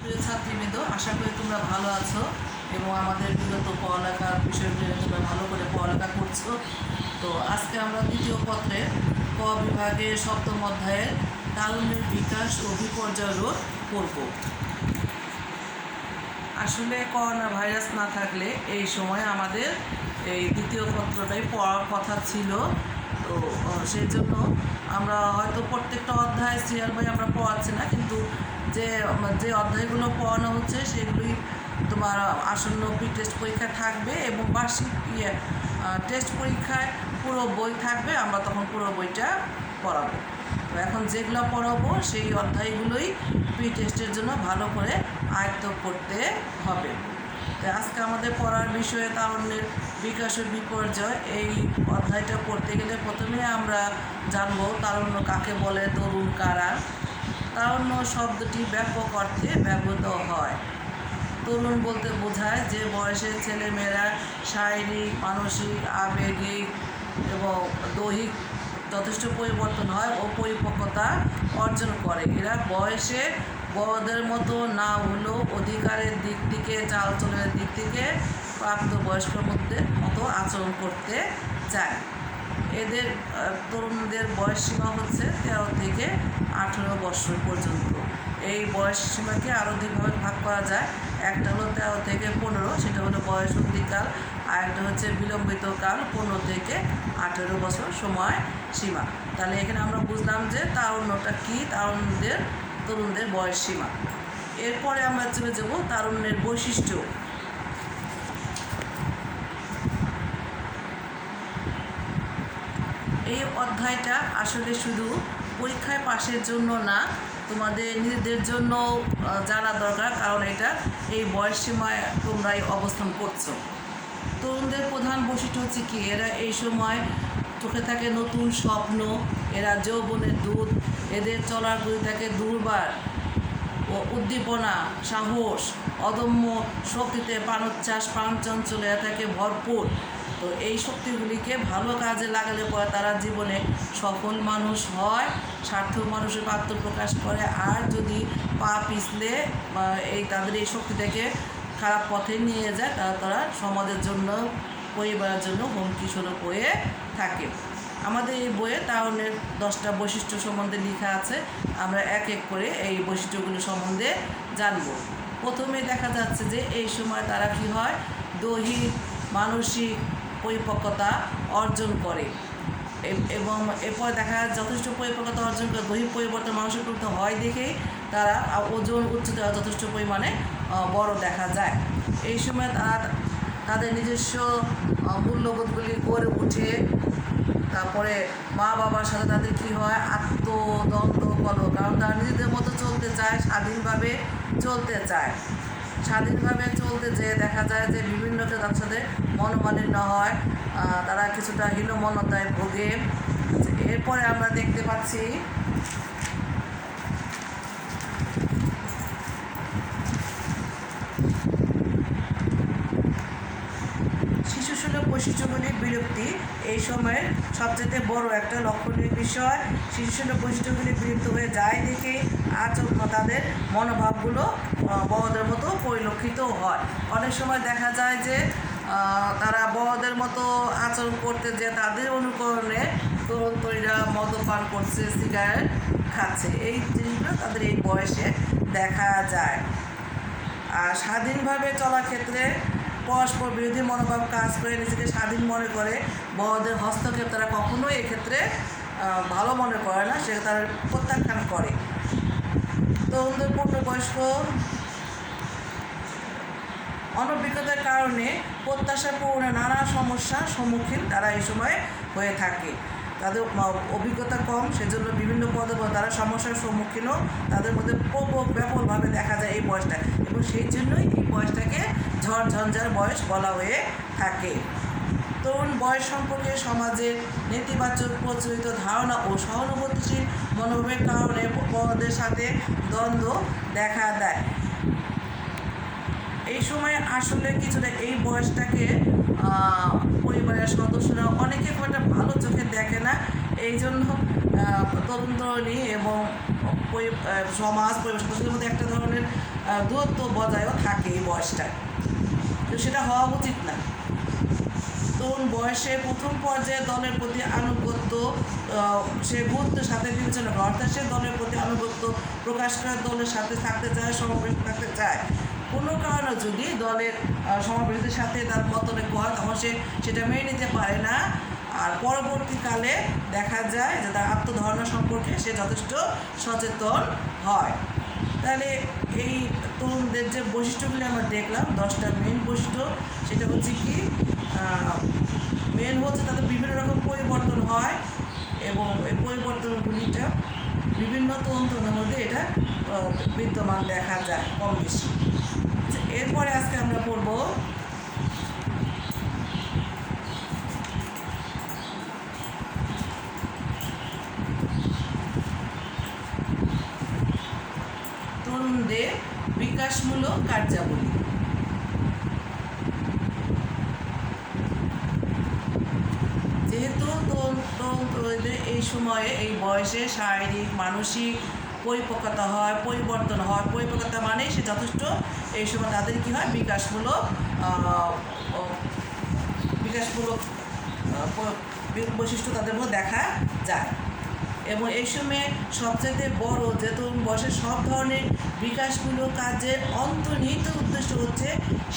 প্রিয় ছাত্রীবৃন্দ, আশা করি তোমরা ভালো আছো এবং আমাদের বিগত পড়ালেখার বিষয়গুলো তোমরা ভালো করে পড়ালেখা করছো। তো আজকে আমরা দ্বিতীয় পত্রে ক বিভাগের 7ম অধ্যায়ের তারুণ্যের বিকাশ ও বিপর্যয় রোধ করব। আসলে করোনা ভাইরাস না থাকলে এই সময় আমাদের এই দ্বিতীয় পত্রটাই পড়ার কথা ছিল। তো সেই জন্য আমরা হয়তো প্রত্যেকটা অধ্যায় সিরিয়াল বাই আমরা পড়াচ্ছি না, কিন্তু যে অধ্যায়গুলো পড়ানো হচ্ছে সেগুলোই তোমার আসন্ন টেস্ট পরীক্ষা থাকবে এবং বার্ষিক টেস্ট পরীক্ষায় পুরো বই থাকবে। আমরা তখন পুরো বইটা পড়াবো। তো এখন যেগুলো পড়াবো সেই অধ্যায়গুলোই প্রি টেস্টের জন্য ভালো করে আয়ত্ত করতে হবে। আজকে আমাদের পড়ার বিষয়ে তারুণ্যের বিকাশ ও বিপর্যয় এই অধ্যায়টা পড়তে গেলে প্রথমে আমরা জানবো তারুণ্য কাকে বলে, তরুণ কারা। তারুণ্য শব্দটি ব্যাপক অর্থে ব্যবহৃত হয়। তরুণ বলতে বোঝায় যে বয়সের ছেলেমেয়েরা শারীরিক, মানসিক, আবেগিক এবং দৈহিক যথেষ্ট পরিবর্তন হয় ও পরিপক্কতা অর্জন করে। এরা বয়সে বড়দের মতো না হলেও অধিকারের দিক থেকে, চালচলনের দিক থেকে প্রাপ্তবয়স্কের মতো আচরণ করতে চায়। এদের তরুণদের বয়স সীমা হচ্ছে 13 থেকে 18 বছর পর্যন্ত। এই বয়স সীমাকে আরও দুইভাবে ভাগ করা যায়। একটা হলো 13 থেকে 15, সেটা হলো বয়সন্ধিকাল, আর একটা হচ্ছে বিলম্বিতকাল, 15 থেকে 18 বছর সময় সীমা। তাহলে এখানে আমরা বুঝলাম যে তারুণ্যটা কী, তরুণদের বয়স সীমা। এরপরে আমরা চলে যাব তারুণ্যের বৈশিষ্ট্য। এই অধ্যায়টা আসলে শুধু পরীক্ষায় পাশের জন্য না, তোমাদের নিজেদের জন্য জানা দরকার, কারণ এটা এই বয়স সীমায় তোমরাই অবস্থান করছো। তরুণদের প্রধান বৈশিষ্ট্য হচ্ছে কি, এরা এই সময় চোখে থাকে নতুন স্বপ্ন, এরা যৌবনের দুধ, এদের চলার গতি থাকে দুর্বার ও উদ্দীপনা, সাহস, অদম্য শক্তিতে প্রাণোচ্ছ্বাস, প্রাণচঞ্চল এরা থাকে ভরপুর। তো এই শক্তিগুলিকে ভালো কাজে লাগালে পরে তারা জীবনে সফল মানুষ হয়, সার্থক মানুষের আত্মপ্রকাশ করে। আর যদি পা পিছলে তাদের এই শক্তিটাকে খারাপ পথে নিয়ে যায়, তারা সমাজের জন্য, পরিবারের জন্য হুমকি স্বরূপ হয়ে থাকে। আমাদের এই বইয়ে তারুণ্যের 10টা বৈশিষ্ট্য সম্বন্ধে লেখা আছে। আমরা এক এক করে এই বৈশিষ্ট্যগুলো সম্বন্ধে জানব। প্রথমে দেখা যাচ্ছে যে এই সময় তারা কী হয়, দৈহিক, মানসিক পরিপক্কতা অর্জন করে এবং এরপর দেখা যায় যথেষ্ট পরিপক্কতা অর্জন করে দৈহিক পরিবর্তন মানসিক পরিবর্তন হয় দেখেই তারা ওজন, উচ্চতা যথেষ্ট পরিমাণে বড় দেখা যায়। এই সময় তারা তাদের নিজস্ব মূল্যবোধগুলি গড়ে উঠে। তারপরে মা বাবার সাথে তাদের কী হয়, আত্মদ্বন্দ্ব বলো, কারণ তারা নিজেদের মতো চলতে চায়, স্বাধীনভাবে চলতে চায়। স্বাধীনভাবে চলতে যেয়ে দেখা যায় যে বিভিন্ন তাদের সাথে মনোমালিন্য হয়, তারা কিছুটা হীনমন্যতায় ভোগে। এরপরে আমরা দেখতে পাচ্ছি শিশুসুলভ বৈশিষ্ট্যগুলির বিলুপ্তি এই সময়ের সবচেয়ে বড় একটা লক্ষণীয় বিষয়। শিশুসুলভ বৈশিষ্ট্যগুলি বিলুপ্ত হয়ে যায় দেখে আচরণ, তাদের মনোভাবগুলো বড়দের মতো পরিলক্ষিত হয়। অনেক সময় দেখা যায় যে তারা বড়দের মতো আচরণ করতে যে তাদের অনুকরণে তরুণ তরুণীরা মদ্যপান করছে, সিগারেট খাচ্ছে, এই জিনিসগুলো তাদের এই বয়সে দেখা যায়। আর স্বাধীনভাবে চলার ক্ষেত্রে পরস্পর বিরোধী মনোভাব কাজ করে নিজেকে স্বাধীন মনে করে। বড়দের হস্তক্ষেপ তারা কখনোই এক্ষেত্রে ভালো মনে করে না, সে তারা প্রত্যাখ্যান করে। তরুণদের পূর্ণবয়স্ক অনভিজ্ঞতার কারণে প্রত্যাশা পূরণে নানা সমস্যার সম্মুখীন তারা এই সময় হয়ে থাকে। তাদের অভিজ্ঞতা কম, সেজন্য বিভিন্ন পদে তারা সমস্যার সম্মুখীনও তাদের মধ্যে ব্যাপকভাবে দেখা যায় এই বয়সটা, এবং সেই জন্যই এই বয়সটাকে ঝড়ঝঞ্ঝার বয়স বলা হয়ে থাকে। তরুণ বয়স সম্পর্কে সমাজের নেতিবাচক প্রচলিত ধারণা ও সহানুভূতিশীল মনোভাবের কারণে বড়দের সাথে দ্বন্দ্ব দেখা দেয়। এই সময় আসলে কিছুটা এই বয়সটাকে পরিবারের সদস্যরা অনেকে খুব একটা ভালো চোখে দেখে না। এই জন্য তরুণ তরুণী এবং সমাজ পরিবার সদস্যদের মধ্যে একটা ধরনের দূরত্ব বজায়ও থাকে এই বয়সটায়, তো সেটা হওয়া উচিত না। তরুণ বয়সে প্রথম পর্যায়ে দলের প্রতি আনুগত্য সে গুরুত্বের সাথে বিবেচনা করে, অর্থাৎ সে দলের প্রতি আনুগত্য প্রকাশ করে, দলের সাথে থাকতে চায়, সমাবেশ থাকতে চায়। কোনো কারণে যদি দলের সমাবেশের সাথে তার মতনৈক্য হয় তখন সে সেটা মেনে নিতে পারে না, আর পরবর্তীকালে দেখা যায় যে তার আত্মধারণা সম্পর্কে সে যথেষ্ট সচেতন হয়। তাহলে এই তরুণদের যে বৈশিষ্ট্যগুলি আমরা দেখলাম, 10টা মেন বৈশিষ্ট্য, সেটা হচ্ছে কি মেন হচ্ছে তাদের বিভিন্ন রকম পরিবর্তন হয় এবং এই পরিবর্তনগুলিটা বিভিন্ন তরুণদের মধ্যে এটা বিদ্যমান দেখা যায় কম বেশি। এরপরে আজকে আমরা পড়ব তরুণদের বিকাশমূলক কার্যাবলী। যেহেতু তরুণদের এই সময়ে এই বয়সে শারীরিক মানসিক পরিপক্কতা হয়, পরিবর্তন হয়, পরিপক্কতা মানেই সে যথেষ্ট এই সময় তাদের কী হয় বিকাশমূলক বৈশিষ্ট্য তাদের মধ্যে দেখা যায়। এবং এই সময়ে সবচেয়ে বড় যে তরুণ বয়সে সব ধরনের বিকাশমূলক কাজের অন্তর্নিহিত উদ্দেশ্য হচ্ছে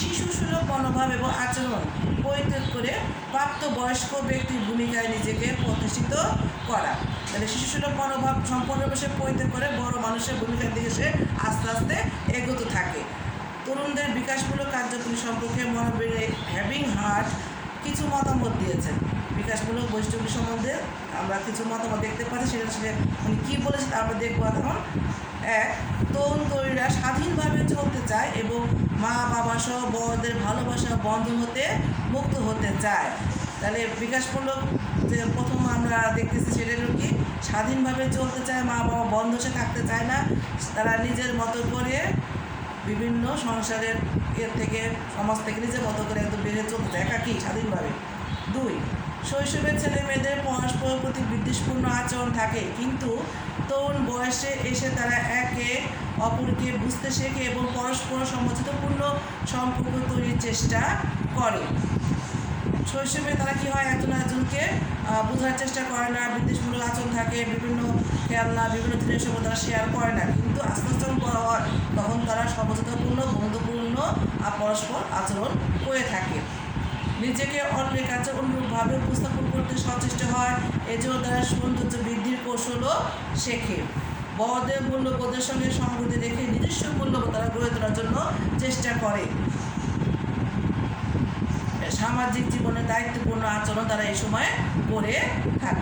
শিশুসুলভ মনোভাব এবং আচরণ পরিত্যাগ করে প্রাপ্তবয়স্ক ব্যক্তির ভূমিকায় নিজেকে প্রতিষ্ঠিত করা। তাহলে শিশুসুলভ মনোভাব সম্পূর্ণরূপে সে পরিত্যাগ করে বড় মানুষের ভূমিকার দিকে সে আস্তে আস্তে এগোতে থাকে। তরুণদের বিকাশমূলক কার্যক্রম সম্পর্কে মনোবিজ্ঞানী হ্যাভিং হার্ট কিছু মতামত দিয়েছেন। বিকাশমূলক বৈশিষ্ট্যগুলি সম্বন্ধে আমরা কিছু মতামত দেখতে পাচ্ছি, সেটা উনি কী বলেছে আমরা দেখবো এখন। তরুণীরা স্বাধীনভাবে চলতে চায় এবং মা বাবা সহ বড়দের ভালোবাসা বন্ধন হতে মুক্ত হতে চায়। তাহলে বিকাশমূলক যে প্রথম আমরা দেখতেছি সেটা হলো কি স্বাধীনভাবে চলতে চায়, মা বাবা বন্ধ সে থাকতে চায় না, তারা নিজের মতো করে বিভিন্ন সংসারের থেকে সমাজ থেকে নিজের মতো করে একদম বেড়ে চলতে চায় একাকী স্বাধীনভাবে। 2, শৈশবের ছেলে মেয়েদের পরস্পর প্রতি বিদ্বেষপূর্ণ আচরণ থাকে, কিন্তু তরুণ বয়সে এসে তারা একে অপরকে বুঝতে শেখে এবং পরস্পর সমঝোতাপূর্ণ সম্পর্ক তৈরির চেষ্টা করে। শৈশবে তারা কী হয় একজন একজনকে বোঝার চেষ্টা করে না, বিদ্বেষমূলক আচরণ থাকে, বিভিন্ন খেলনা বিভিন্ন জিনিস সঙ্গে তারা শেয়ার করে না, কিন্তু আস্তে আস্তে বড় হয় তখন তারা সমঝোতাপূর্ণ বন্ধুপূর্ণ পরস্পর আচরণ করে থাকে। নিজেকে অন্যের কাছে অনুরূপভাবে উপস্থাপন করতে সচেষ্ট হয়, এজন্য তারা সৌন্দর্য বৃদ্ধির কৌশলও শেখে। বড়দের মূল্যবোধের সঙ্গে সংগতি রেখে নিজস্ব মূল্যবোধ তারা গড়ে তোলার জন্য চেষ্টা করে। সামাজিক জীবনে দায়িত্বপূর্ণ আচরণ তারা এই সময় করে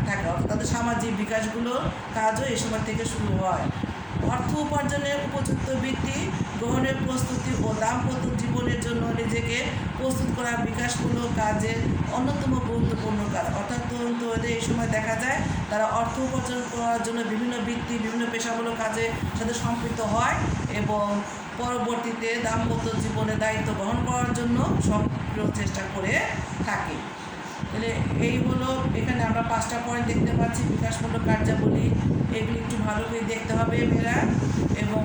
থাকে, অর্থাৎ তাদের সামাজিক বিকাশগুলোর কাজও এই সময় থেকে শুরু হয়। অর্থ উপার্জনের উপযুক্ত বৃত্তি গ্রহণের প্রস্তুতি ও দাম্পত্য জীবনের জন্য নিজেকে প্রস্তুত করা বিকাশমূলক কাজের অন্যতম গুরুত্বপূর্ণ কাজ। অর্থাৎ তরুণদের এই সময় দেখা যায় তারা অর্থ উপার্জন করার জন্য বিভিন্ন বৃত্তি বিভিন্ন পেশামূলক কাজের সাথে সম্পৃক্ত হয় এবং পরবর্তীতে দাম্পত্য জীবনে দায়িত্ব গ্রহণ করার জন্য সক্রিয় চেষ্টা করে থাকে। তাহলে এই হলো এখানে আমরা 5টা পয়েন্ট দেখতে পাচ্ছি বিকাশমূলক কার্যাবলী। এগুলি একটু ভালো করে দেখতে হবে মেয়েরা, এবং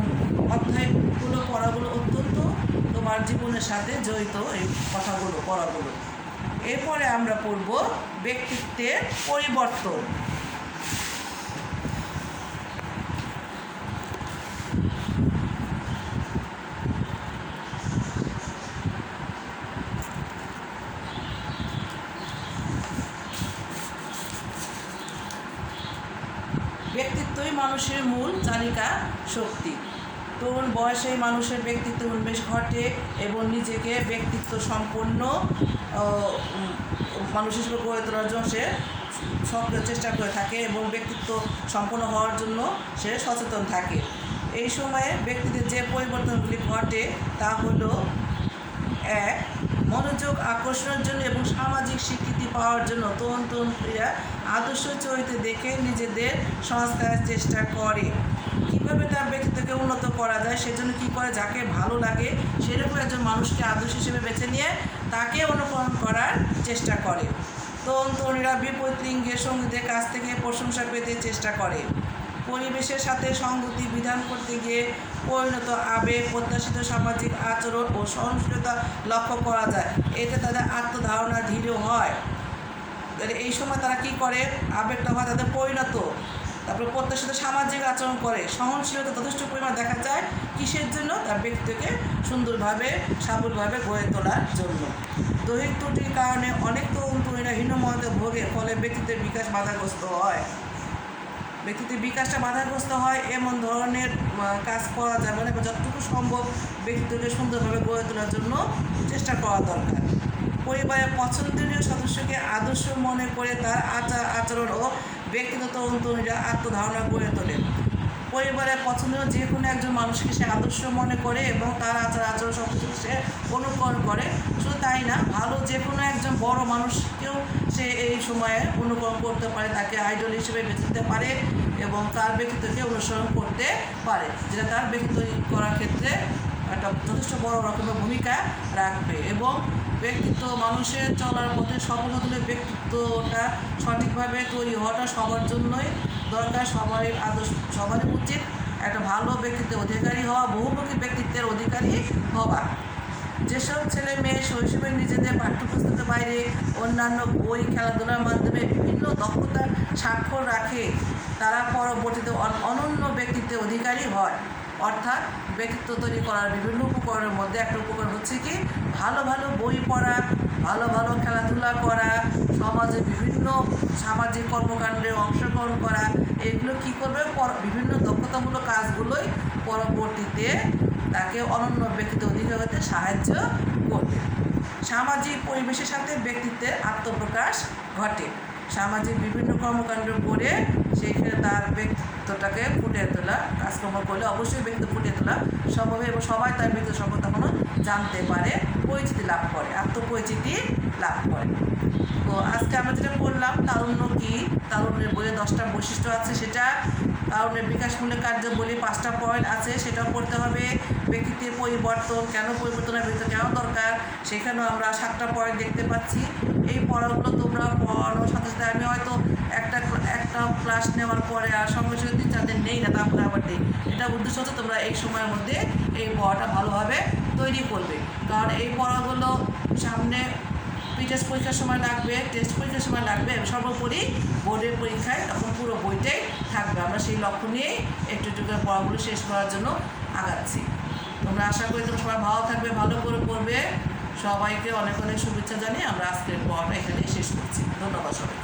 অধ্যায়গুলো পড়াগুলো অত্যন্ত তোমার জীবনের সাথে জড়িত এই কথাগুলো পড়াগুলো। এরপরে আমরা পড়ব ব্যক্তিত্বের পরিবর্তন। ব্যক্তিত্বই মানুষের মূল চালিকা শক্তি। তরুণ বয়সে মানুষের ব্যক্তিত্ব উন্মেষ ঘটে এবং নিজেকে ব্যক্তিত্ব সম্পন্ন মানুষ হিসেবে গড়ে তোলার জন্য সে সক্রিয় চেষ্টা করে থাকে এবং ব্যক্তিত্ব সম্পন্ন হওয়ার জন্য সে সচেতন থাকে। এই সময়ে ব্যক্তিদের যে পরিবর্তনগুলি ঘটে তা হলো 1, মনোযোগ আকর্ষণের জন্য এবং সামাজিক স্বীকৃতি পাওয়ার জন্য তরুণীরা আদর্শ চরিত্র দেখে নিজেদের সংস্কারের চেষ্টা করে। কীভাবে তার ব্যক্তিত্বকে উন্নত করা যায় সেজন্য কী করে, যাকে ভালো লাগে সেরকম একজন মানুষকে আদর্শ হিসেবে বেছে নিয়ে তাকে অনুকরণ করার চেষ্টা করে। তরুণীরা বিপরীত লিঙ্গের সঙ্গীদের কাছ থেকে প্রশংসা পেতে চেষ্টা করে। পরিবেশের সাথে সঙ্গতি বিধান করতে গিয়ে পরিণত আবেগ, প্রত্যাশিত সামাজিক আচরণ ও সহনশীলতা লক্ষ্য করা যায়। এতে তাদের আত্মধারণা দৃঢ় হয়। এই সময় তারা কি করে, আবেগটা হয় তাদের পরিণত, তারপরে প্রত্যাশিত সামাজিক আচরণ করে, সহনশীলতা যথেষ্ট পরিমাণ দেখা যায় কিসের জন্য, তার ব্যক্তিত্বকে সুন্দরভাবে সাবলভাবে গড়ে তোলার জন্য। দৈহিক ত্রুটির কারণে অনেক তরুণ-তরুণীরা হীনমন্যতায় ভোগে, ফলে ব্যক্তিত্বের বিকাশ বাধাগ্রস্ত হয়। ব্যক্তিত্বের বিকাশটা বাধাগ্রস্ত হয়, এমন ধরনের কাজ করা যাবে না, এবং যতটুকু সম্ভব ব্যক্তিত্বকে সুন্দরভাবে গড়ে তোলার জন্য চেষ্টা করা দরকার। পরিবারের পছন্দনীয় সদস্যকে আদর্শ মনে করে তার আচরণ ও ব্যক্তিগত তরুণ-তরুণীরা আত্মধারণা গড়ে তোলে। পরিবারের পছন্দনীয় যে কোনো একজন মানুষকে সে আদর্শ মনে করে এবং তার আচরণ সব কিছু সে অনুকরণ করে। শুধু তাই না, ভালো যে কোনো একজন বড় মানুষকেও সে এই সময়ে অনুকরণ করতে পারে, তাকে আইডল হিসেবে বেছে নিতে পারে এবং তার ব্যক্তিত্বকে অনুসরণ করতে পারে, যেটা তার ব্যক্তিত্ব করার ক্ষেত্রে একটা যথেষ্ট বড় রকমের ভূমিকা রাখবে। এবং ব্যক্তিত্ব মানুষের চলার পথে সফল হলে ব্যক্তিত্বটা সঠিকভাবে তৈরি হওয়াটা সবার জন্যই দরকার। সবারই উচিত একটা ভালো ব্যক্তিত্বের অধিকারী হওয়া, বহুমুখী ব্যক্তিত্বের অধিকারী হওয়া। যেসব ছেলে মেয়ে শৈশবে নিজেদের পাঠ্যপুস্তকের বাইরে অন্যান্য বই, খেলাধুলার মাধ্যমে বিভিন্ন দক্ষতার স্বাক্ষর রাখে, তারা পরবর্তীতে অনন্য ব্যক্তিত্বের অধিকারী হয়। অর্থাৎ ব্যক্তিত্ব তৈরি করার বিভিন্ন উপকরণের মধ্যে একটা উপকরণ হচ্ছে কি, ভালো ভালো বই পড়া, ভালো ভালো খেলাধুলা করা, সমাজে বিভিন্ন সামাজিক কর্মকাণ্ডে অংশগ্রহণ করা। এগুলো কী করবে, বিভিন্ন দক্ষতামূলক কাজগুলোই পরবর্তীতে তাকে অনন্য ব্যক্তিত্ব অধিকার হতে সাহায্য করবে। সামাজিক পরিবেশের সাথে ব্যক্তিত্বের আত্মপ্রকাশ ঘটে। সামাজিক বিভিন্ন কর্মকাণ্ড করে সেইখানে তার ব্যক্তিত্বটাকে ফুটিয়ে তোলা, কাজকর্ম করলে অবশ্যই ব্যক্তিত্ব ফুটিয়ে তোলা সম্ভব, এবং সবাই তার ব্যক্তিত্ব সম্পর্কে তখনও জানতে পারে, পরিচিতি লাভ করে, আত্মপরিচিতি লাভ করে। তো আজকে আমরা যেটা পড়লাম, তারুণ্য কী, তারুণ্যের বইয়ে 10টা বৈশিষ্ট্য আছে, সেটা তারুণ্যের বিকাশমূলক কার্যাবলী 5টা পয়েন্ট আছে, সেটাও পড়তে হবে। ব্যক্তিত্বের পরিবর্তন, কেন পরিবর্তনের ব্যক্তিত্ব কেন দরকার, সেখানেও আমরা 7টা পয়েন্ট দেখতে পাচ্ছি। এই পড়াগুলো তোমরা পড়ানোর সাথে সাথে আমি হয়তো একটা ক্লাস নেওয়ার পরে আর সঙ্গে সঙ্গে 3-4 দিন নেই না, তারপরে আবার দিই। এটা উদ্দেশ্য হচ্ছে তোমরা এই সময়ের মধ্যে এই পড়াটা ভালোভাবে তৈরি করবে, কারণ এই পড়াগুলো সামনে টেস্ট পরীক্ষার সময় লাগবে, টেস্ট পরীক্ষার সময় লাগবে, এবং সর্বোপরি বোর্ডের পরীক্ষায় তখন পুরো বইটাই থাকবে। আমরা সেই লক্ষ্য নিয়েই একটু একটু করে পড়াগুলো শেষ করার জন্য আগাচ্ছি। তোমরা আশা করি তোমরা সবাই ভালো থাকবে, ভালো করে পড়বে। সবাইকে অনেক অনেক শুভেচ্ছা জানিয়ে আমরা আজকের পড়াটা এখানেই শেষ করছি। ধন্যবাদ সবাই।